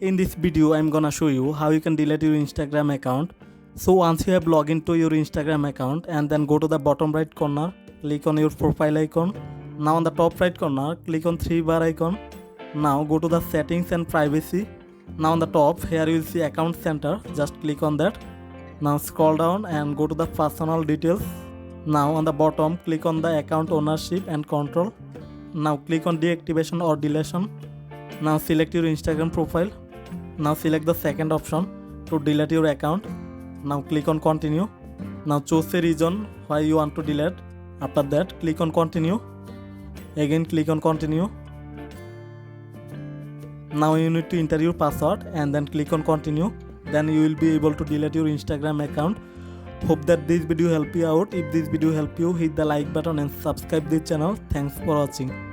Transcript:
In this video, I'm gonna show you how you can delete your Instagram account. So once you have logged into your Instagram account and then go to the bottom right corner, click on your profile icon. Now on the top right corner, click on 3 bar icon. Now go to the settings and privacy. Now on the top, here you will see account center, just click on that. Now scroll down and go to the personal details. Now on the bottom, click on the account ownership and control. Now click on deactivation or deletion. Now select your Instagram profile. Now select the second option to delete your account. Now click on continue. Now choose a reason why you want to delete. After that, click on continue. Again click on continue. Now you need to enter your password and then click on continue. Then you will be able to delete your Instagram account. Hope that this video help you out. If this video help you, hit the like button and subscribe this channel. Thanks for watching.